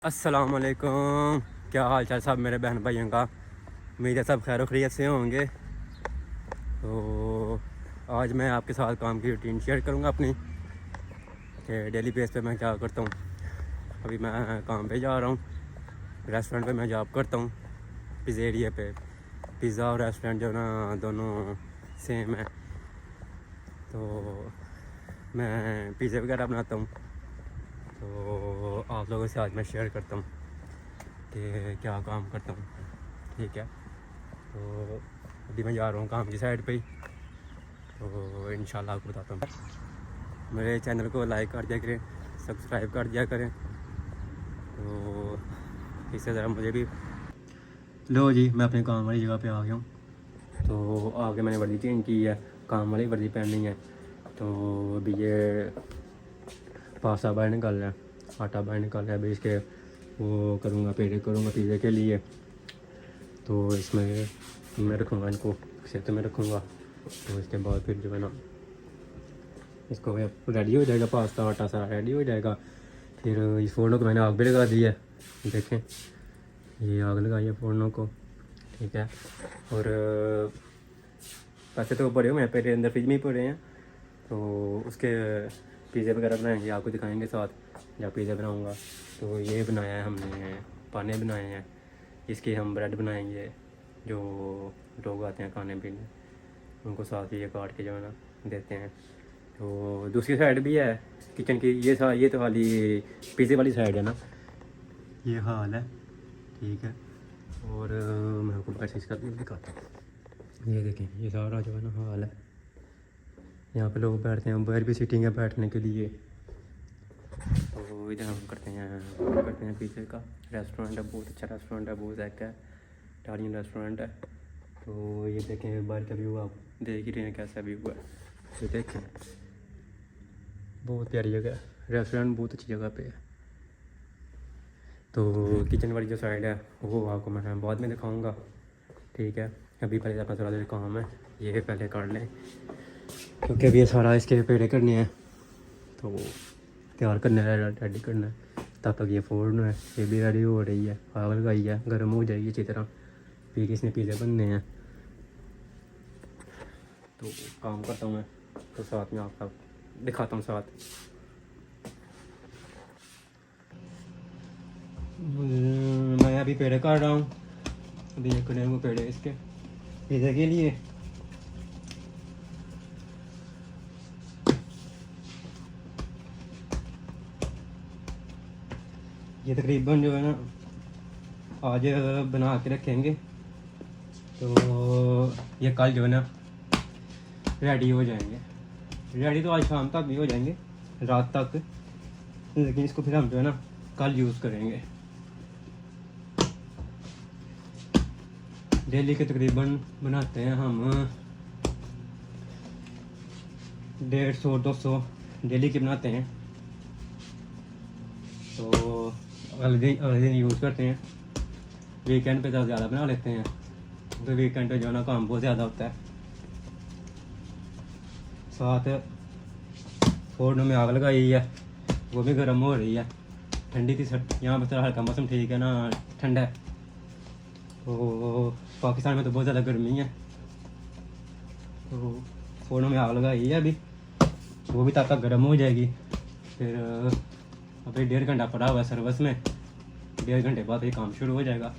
अस्सलाम वालेकुम। क्या हाल चाल सब मेरे बहन भाइयों का। उम्मीद है सब खैर खैरियत से होंगे। तो आज मैं आपके साथ काम की रूटीन शेयर करूंगा अपनी कि डेली बेस पे मैं क्या करता हूँ। अभी मैं काम पे जा रहा हूँ, रेस्टोरेंट पे मैं जॉब करता हूँ पिज़्ज़ेरिया पे। पिज़्ज़ा और रेस्टोरेंट जो ना दोनों सेम है। तो मैं पिज़्ज़ा वगैरह बनाता हूँ। तो आप लोगों से आज मैं शेयर करता हूँ कि क्या काम करता हूँ। ठीक है, तो अभी मैं जा रहा हूँ काम की साइड पे ही। तो इंशाल्लाह आपको बताता हूँ। मेरे चैनल को लाइक कर दिया करें, सब्सक्राइब कर दिया करें। तो इससे ज़रा मुझे भी लो जी, मैं अपने काम वाली जगह पे आ गया हूँ। तो आगे मैंने वर्दी चेंज की है, काम वाली वर्दी पहननी है। तो अभी ये पास्ता बाहर निकाल रहा है, आटा बाहर निकाल रहा है। अभी इसके वो करूँगा, पेड़े करूँगा पिज़्ज़े के लिए। तो इसमें मैं रखूँगा, इनको सेट में रखूँगा। तो इसके बाद फिर जो है ना इसको रेडी हो जाएगा, पास्ता आटा सारा रेडी हो जाएगा। फिर इस फोड़नों को मैंने आग भी लगा दी है, देखें ये आग लगाई है फोड़नों को। ठीक है, और पैसे तो पड़े हुए हैं, पेड़े अंदर फ्रिज में ही पड़े हैं। तो उसके पिज़्ज़े वगैरह बनाएंगे, आपको दिखाएंगे साथ जब पिज़्ज़ा बनाऊँगा। तो ये बनाया है हमने, पाने बनाए हैं, इसके हम ब्रेड बनाएंगे। जो लोग आते हैं खाने पीने उनको साथ ये काट के जो है ना देते हैं। तो दूसरी साइड भी है किचन की, ये तो वाली पिज़्ज़े वाली साइड है ना, ये हाल है। ठीक है, और मैं आपको बाहर से इसका भी दिखाता हूँ। ये देखें, ये सारा जो है ना हाल है। यहाँ पे लोग बैठते हैं, बाहर भी सीटिंग है बैठने के लिए। तो इधर हम करते हैं पिज़्ज़े का रेस्टोरेंट है, बहुत अच्छा रेस्टोरेंट है, बहुत जैक है, इटालियन रेस्टोरेंट है। तो ये देखें बाहर का व्यू, आप देख ही रहे हैं कैसा व्यू है। ये देखें, बहुत प्यारी जगह है, रेस्टोरेंट बहुत अच्छी जगह पे है। तो किचन वाली जो साइड है वो आपको मैं बाद में दिखाऊंगा। ठीक है, अभी पहले अपना थोड़ा देर काम है, ये पहले कर लें क्योंकि अभी ये सारा इसके पेड़े करने हैं। तो तैयार करना है, रेडी करना है। तब तक ये फोड़ना है, ये भी रेडी हो रही है, आग लगाई है, गर्म हो जाएगी अच्छी तरह। फिर इसने पिज़्ज़ा बनने हैं। तो काम करता हूँ मैं, तो साथ में आपका दिखाता हूँ साथ। मैं अभी पेड़े काट रहा हूँ, अभी ये करने को पेड़े इसके पिज़्ज़ा के लिए। ये तकरीबन जो है ना आज बना के रखेंगे, तो ये कल जो है ना रेडी हो जाएंगे। रेडी तो आज शाम तक भी हो जाएंगे, रात तक, लेकिन इसको फिर हम जो है ना कल यूज़ करेंगे। डेली के तकरीबन बनाते हैं हम 150-200 डेली के बनाते हैं। तो अगले दिन यूज़ करते हैं। वीकेंड पे ज़्यादा बना लेते हैं, तो वीकेंड पे जो है ना काम बहुत ज़्यादा होता है। साथ फोड़नों में आग लगाई है, वो भी गर्म हो रही है। ठंडी थी सर, यहाँ पर थोड़ा हल्का मौसम ठीक है ना, ठंडा है। तो पाकिस्तान में तो बहुत ज़्यादा गर्मी है। तो फोड़नों में आग लगाई है अभी, वो भी तब तक गर्म हो जाएगी। फिर अभी 1.5 घंटा पड़ा हुआ है सर्विस में, 1.5 घंटे बाद ये काम शुरू हो जाएगा।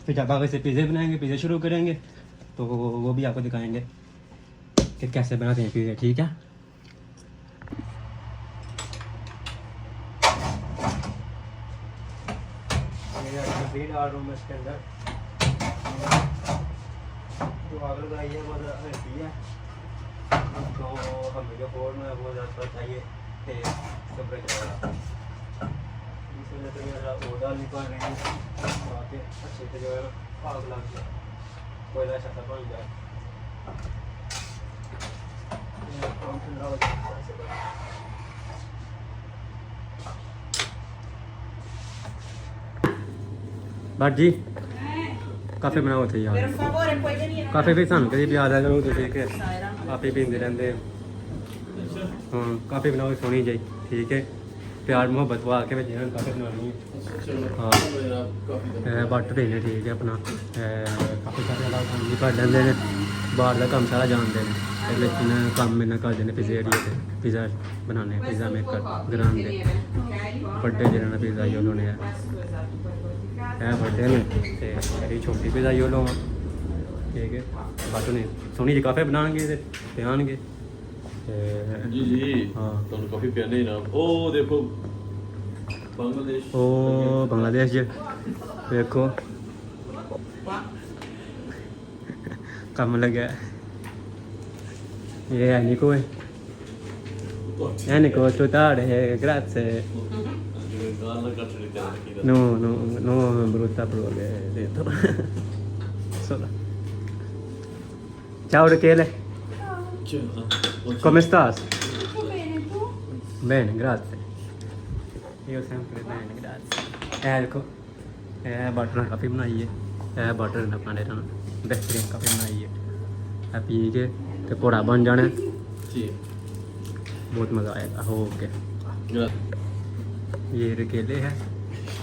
फिर जब आगे से पिज़्ज़े बनाएंगे, पिज़्ज़े शुरू करेंगे, तो वो भी आपको दिखाएंगे कि कैसे बनाते हैं पिज़्ज़े। ठीक है, डाल रहा हूँ मैं इसके अंदर। जो आग लगाई है वो हल्की है, तो हमें जो फोड़ना है वो ज़्यादा चाहिए तेज टेम्परेचर। इसमें तो मेरा वो डालनी पड़ रही है ताकि अच्छे से जो है ना आग लग जाए, कोयला अच्छा सा बन जाए। ठंडा हो जाए। बाट जी काफ़ी बनाओ थे यार काफ़ी भी सानू कभी याद आ करो तुझे कि आप ही पींदे रहंदे हाँ काफ़ी बनाओ सोनी जाई ठीक है प्यार मोहब्बत पा के भेजना काफ़ी बनानी हाँ बट देने ठीक है अपना काफ़ी सारे काम भी कर लेंदे ने बाहर का काम सारा जानते हैं लेकिन काम में कर देने पिज़्ज़ा एरिया पिज़्ज़ा बनाने पिज़्ज़ा मेकर ग्राम दे बड्डे जिन्होंने पिज़्ज़ा ही उन्होंने है बड्डे ने तो छोटी पिज़्ज़ा ही लो ठीक है बट उन्हें सोनी जी काफ़ी बनाएंगे ते आएंगे जी जी हाँ तो काफ़ी प्यारे ना ओ देखो बांग्लादेश ओ बांग्लादेश जी देखो कम लगे ये è Nico è Nico totale grazie no brutta proprio dentro solo ciao Rachele come stas? Bene, tu? Bene grazie io sempre bene grazie ecco butter काफ़ी बनाई है बटर ने अपना डेरा बेहतरीन काफ़ी बनाई है पी के तो घोड़ा बन जाना जी बहुत मज़ा आएगा हो के ये केले है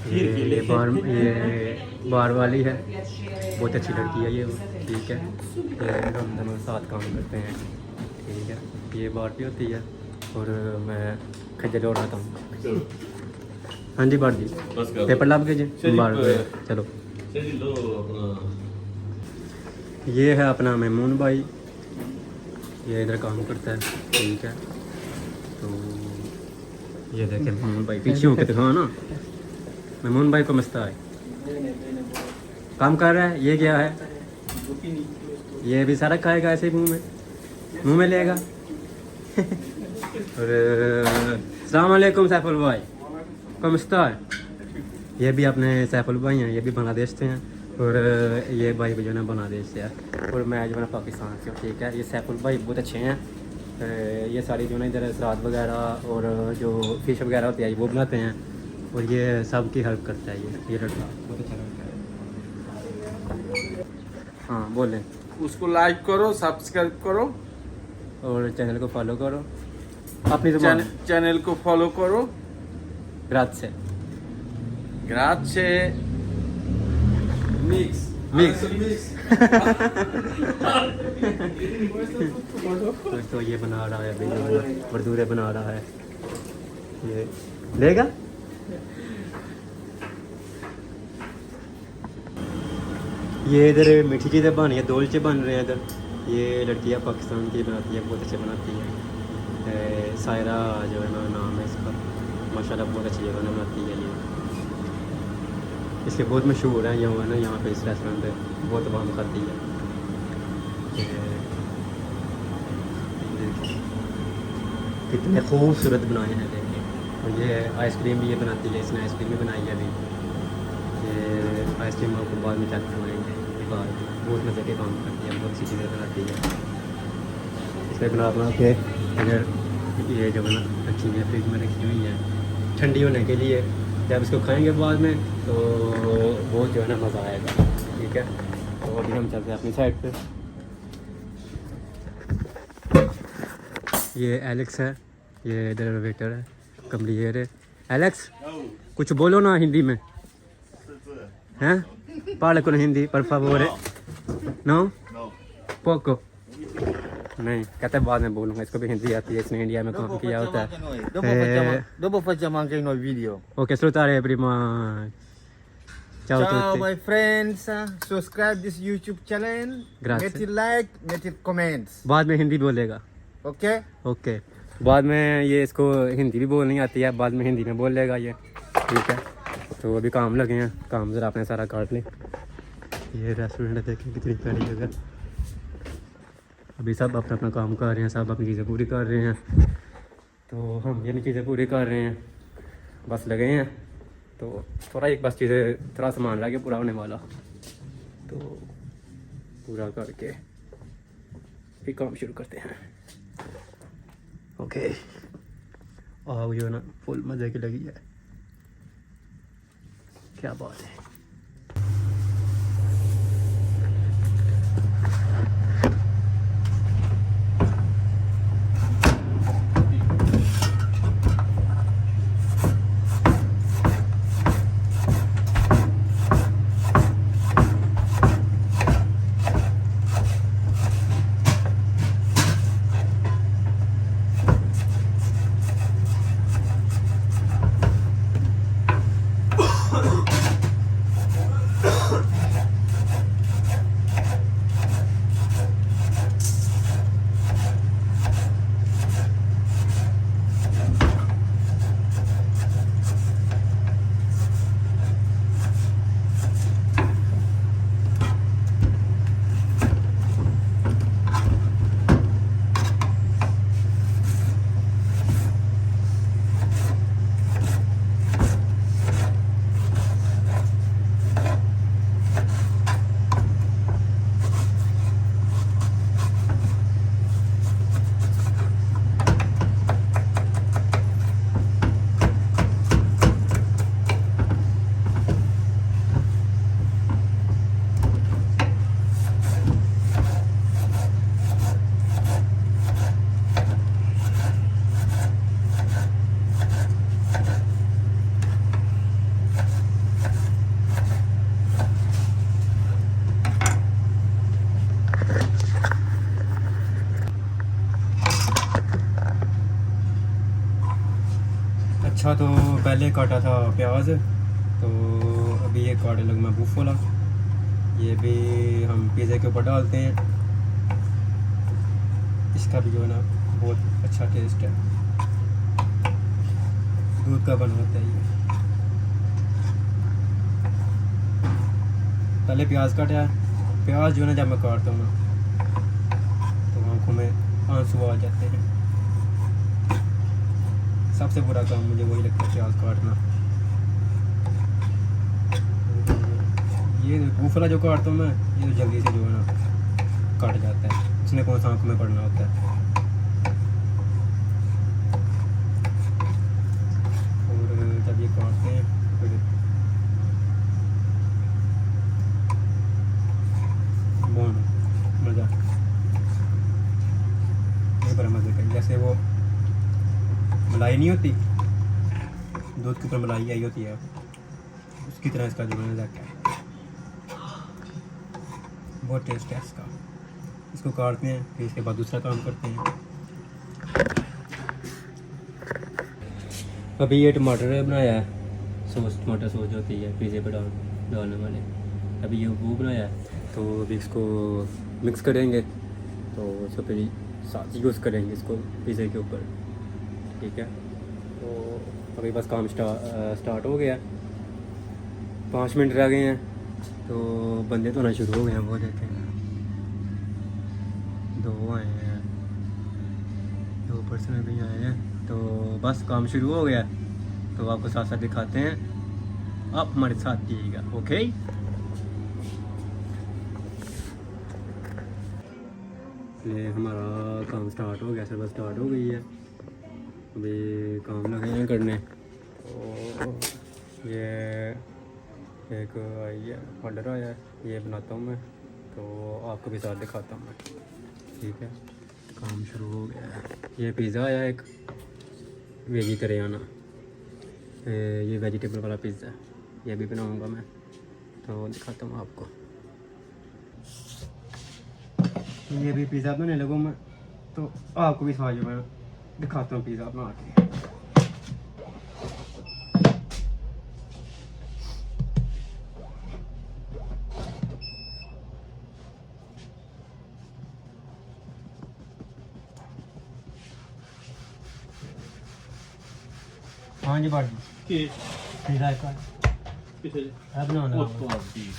ये बार वाली है बहुत अच्छी लड़की है ये ठीक है हम दोनों साथ काम करते हैं ठीक है ये बार भी होती है और मैं खज्जल उड़ाता हूँ हाँ जी बार जी बस कर पेपर लाभ के जी बार चलो चलिए लो अपना ये है अपना मेमून भाई ये इधर काम करता है ठीक है तो ये देखें मेमून भाई पीछे होकर दिखाओ ना मेमून भाई को मस्ता है काम कर रहा है ये क्या है ये भी सारा खाएगा ऐसे ही मुंह में लेगा और अस्सलाम वालेकुम सैफुल भाई कमस्ता है ये भी अपने सैफुल भाई हैं ये भी बांग्लादेश से हैं और ये भाई जो है बांग्लादेश से है और मैं जो है पाकिस्तान से हूँ ठीक है ये सैफुल भाई बहुत अच्छे हैं ये सारी जो है इधर सलाद वगैरह और जो फिश वगैरह होती है वो बनाते हैं और ये सब की हेल्प करता है ये लड़का बहुत अच्छा लड़का है हाँ बोलें उसको लाइक करो सब्सक्राइब करो और चैनल को फॉलो करो अपनी ज़ुबान चैनल को फॉलो करो grazie grazie mix तो ये बना रहा है अभी जो मजदूरे बना रहा है ये लेगा ये इधर मीठी चीज़ें बन रही है दोलचे बन रहे हैं इधर ये लड़कियाँ पाकिस्तान की बनाती है बहुत अच्छे बनाती है सायरा जो है ना नाम है इसका माशाल्लाह बहुत अच्छी जगह बनाती है ये इसलिए बहुत मशहूर है यहाँ ना यहाँ पे इस रेस्टोरेंट पे बहुत आवाम खाती है कितने खूबसूरत बनाए हैं देखिए और ये आइसक्रीम भी ये बनाती है इसने आइसक्रीम भी बनाई है अभी ये आइसक्रीम आपको बाद में चेक करवाएंगे बाद बहुत मज़े के काम करती है बहुत अच्छी चीज़ें बनाती है इसमें बना के इधर ये जो बना रखी हुई है फ्रिज में रखी हुई है ठंडी होने के लिए जब इसको खाएंगे बाद में तो बहुत जो है ना मज़ा आएगा ठीक है तो अभी हम चलते हैं अपनी साइड पे ये एलेक्स है ये इधर वेटर है कमलियर है एलेक्स कुछ बोलो ना हिंदी में हैं पाल को हिंदी पर favore नो पोको नहीं कहते बाद में बोलूँगा इसको भी हिंदी आती है इसने इंडिया में काम किया होता है Dopo facciamo anche noi video. Okay salutare prima ciao Ciao tutti my friends, subscribe this YouTube channel. Grazie. Make it like, make it comments. बाद में हिंदी बोलेगा Okay? ओके बाद में ये इसको हिंदी भी बोलनी आती है बाद में हिंदी में बोल लेगा ये ठीक है तो अभी काम लगे हैं काम ज़रा आपने सारा काट लें ये रेस्टोरेंट देखें कितनी प्यारी जगह अभी सब अपना अपना काम कर रहे हैं सब अपनी चीज़ें पूरी कर रहे हैं तो हम ये चीज़ें पूरी कर रहे हैं बस लगे हैं तो थोड़ा एक बस चीज़ें थोड़ा सामान रह गया पूरा होने वाला तो पूरा करके फिर काम शुरू करते हैं ओके आग जो है ना फुल मज़े की लगी है क्या बात है अच्छा, तो पहले काटा था प्याज, तो अभी ये काटे लग मैं बूफोला। ये भी हम पिज़्ज़ा के ऊपर डालते हैं। इसका भी जो है ना बहुत अच्छा टेस्ट है, दूध का बना होता है ये। पहले प्याज काटा है। प्याज जो है ना जब मैं काटता हूँ ना तो आँखों में आंसू आ जाते हैं। सबसे बुरा काम मुझे वही लगता है, प्याज काटना। ये बूफला जो काटता हूँ मैं, ये तो जल्दी से जो है ना कट जाता है, इसने कौन सा आँख में पड़ना होता है। और जब ये काटते हैं फिर बहुत मज़ा, ये बड़ा मज़े का। जैसे वो मलाई नहीं होती, दूध के ऊपर मलाई आई होती है, उसकी तरह इसका जो है जाता है। बहुत टेस्ट है इसका। इसको काटते हैं, फिर इसके बाद दूसरा काम करते हैं। अभी ये टमाटर बनाया है, सॉस, टमाटर सॉस जो होती है पिज़्ज़े पर डालने वाले। अभी ये वो बनाया है, तो अभी इसको मिक्स करेंगे, तो इसको फिर साथ यूज़ करेंगे इसको पिज़्ज़े के ऊपर। ठीक है, तो अभी बस काम स्टार्ट हो गया। 5 मिनट रह गए हैं, तो बंदे तो आना शुरू हो गए हैं। वो देते हैं 2 आए हैं, 2 पर्सन अभी आए हैं, तो बस काम शुरू हो गया। तो आपको साथ साथ दिखाते हैं, आप हमारे साथ दिएगा। ओके, ये हमारा काम स्टार्ट हो गया, सर्विस स्टार्ट हो गई है। अभी काम लगे हैं करने। तो ये एक आई है, ऑर्डर आया है, ये बनाता हूँ मैं, तो आपको भी साथ दिखाता हूँ मैं। ठीक है, काम शुरू हो गया है। ये पिज़्ज़ा आया एक वेजिटेरियन, ये वेजिटेबल वाला पिज़्ज़ा, ये भी बनाऊँगा मैं, तो दिखाता हूँ आपको। ये भी पिज़्ज़ा बनाने लगूँ मैं, तो आपको भी साथ जो मैं दिखाता हूँ पिज़्ज़ा बना के। हाँ जी भाई, कि पिज़्ज़ा का किसे है बनाना। वो तो अभी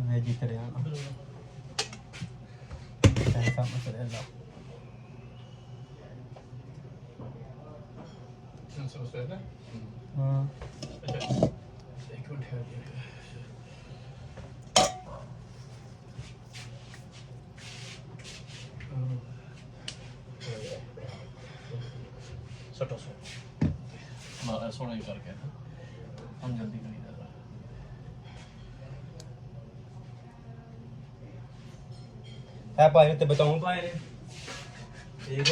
वेजिटेरियन ऐसा मसला। हाँ, सटो सो ना सोना ही करके हम जल्दी करी ज़रा है भाई ते बताऊं भाई ने ठीक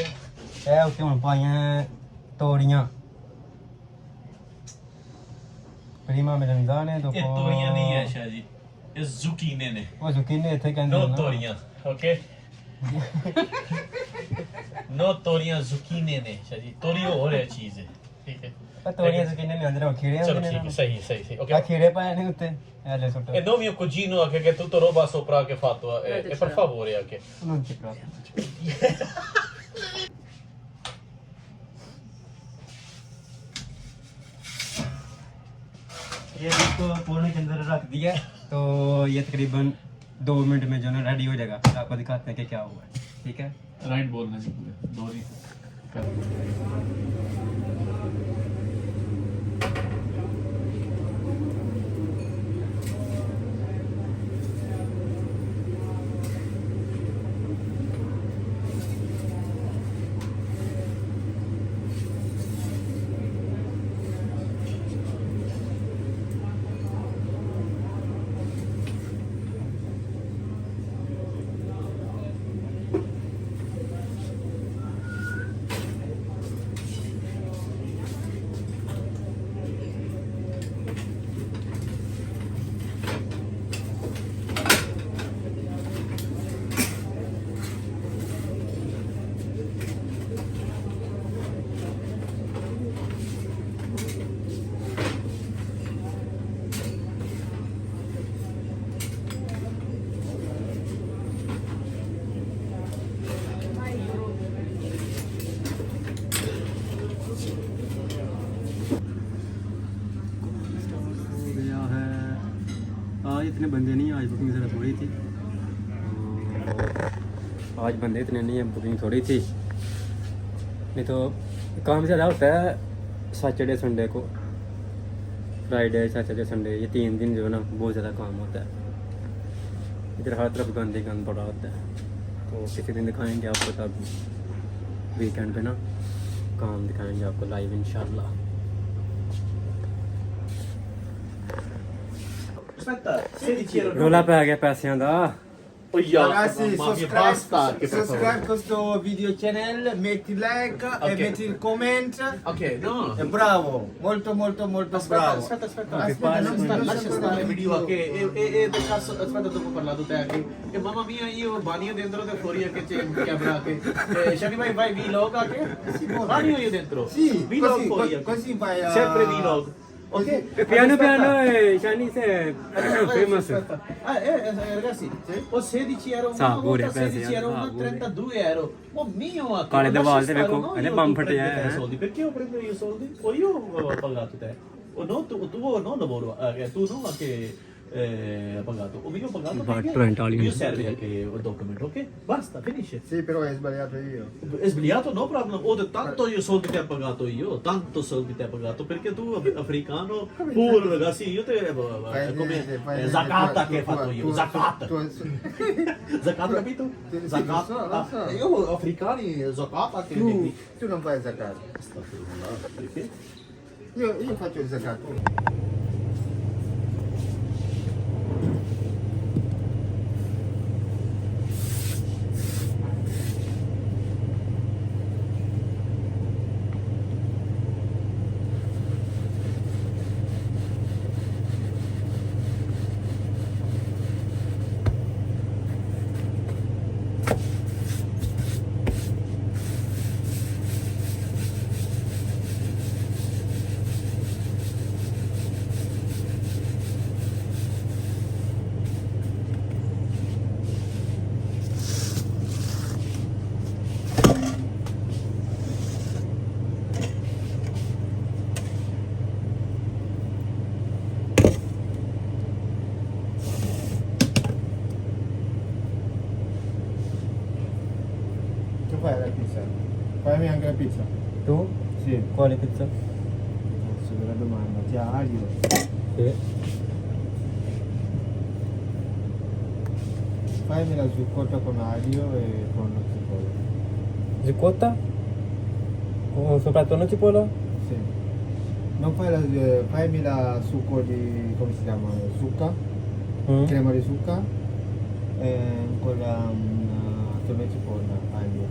है उत्ते हुन पाइयां तोड़ियां प्रीमा मेरे निगाह ने तो ये तोरियां नहीं है शाह जी ये zucchine ने वो zucchine इथे कहंदे नो तोरियां ओके नो तोरियां zucchine ने शाह जी तोरी और है चीज है ठीक है पर तोड़ियां zucchine नहीं अंदर खीरे चलो होंदे ठीक है ने सही सही सही क्या ओके खीरे पाए ने उत्ते ए ले सुटो e non mio cugino che tutto roba sopra che fatto e per favore anche non ci provo ये इसको कोने के अंदर रख दिया तो ये तकरीबन 2 मिनट में जो है रेडी हो जाएगा फिर आपको दिखाते हैं कि क्या हुआ है ठीक है राइट बोलना जी पूरे दो नहीं हो गया है आज इतने बंदे नहीं आज बुकिंग ज़रा थोड़ी थी आज बंदे इतने नहीं है बुकिंग थोड़ी थी नहीं तो काम ज़्यादा होता है सैटरडे संडे को फ्राइडे सैटरडे संडे ये 3 दिन जो है ना बहुत ज़्यादा काम होता है इधर हर तरफ गंद ही गंद पड़ा होता है तो किसी दिन दिखाएंगे आपको तब वीकेंड पे ना काम दिखाएंगे आपको लाइव इंशाल्लाह aspetta 16 euro रोला पे आ गया पैसियां दा oh yeah Ragazzi, mamma mia basta che per subscribe favore questo video channel, metti like e Ok. metti il comment. ok no È bravo, molto molto molto bravo. aspetta non lascia stare il video che e del cazzo aspetta dopo ho parlato te anche e mamma mia io bagno dentro e fuori che c'è che avrà che Shani vai vlog anche bagno io dentro Sì, vlog così, fuori anche. così vai a... sempre vlog ok piano Aspetta. piano Shani se famous ragazzi ho 16 euro Sa, una pure, volta 16 pensi, euro sa, una pure. 32 euro oh mio ma Quale lascia volte, stare, ecco, no, le io bam tu prendi fate, te soldi perché io prendo io soldi o io ho pagato te o no tu non lavoro tu no anche pagato o io ho pagato But perché 20 ali. io serve anche il documento ok basta finisce Sì, però hai sbagliato io. è sbagliato no problem ho detto tanto io soldi ti ho pagato io tanto soldi ti ho pagato perché tu africano pure ragazzi io te Fai come niente, fai niente. zakata Tu- che hai tu- fatto io tu- zakata tu- zakat capito Sì, sì, zakat lo so. io africani zakata che Tu non fai zakat. perché Io faccio il zakat. Tu fai la pizza. Fammi anche la pizza. tu Sì. quale pizza Cazzo della domanda. Ti ha aglio. sì. Fammi la zuccotta con aglio e con cipolla. zicotta Oh, soprattutto non cipolla? Sì. Non fai fammi la succo di, come si chiama? Zucca, Mm. crema di zucca, con la tomato cipolla, aglio.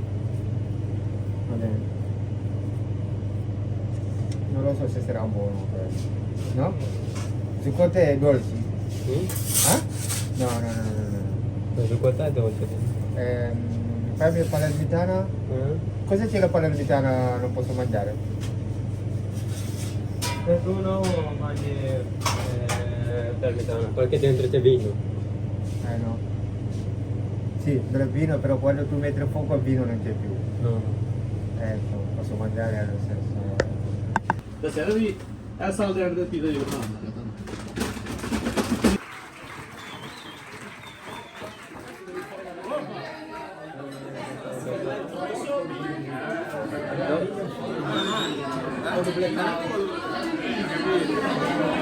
Va bene. Non lo so se sarà buono questo. No? Secondo te è dolce? Mm? Eh? No, no, no, no, no. La cipolla è dolce. Fammi la palermitana. Cosa c'è la palermitana non posso mangiare? Se tu no mangi parmigiano, perché dentro c'è vino. No. Sì, del vino, però quando tu metti il fuoco al vino non c'è più. No. Ecco, posso mangiare allo stesso. ਦੱਸਿਆ ਵੀ ਇਸ ਸਾਲ ਦੇ and ਦੇ pizza ਜ਼ਰੂਰ ਬਣਾਉਣਾ ਤੁਹਾਨੂੰ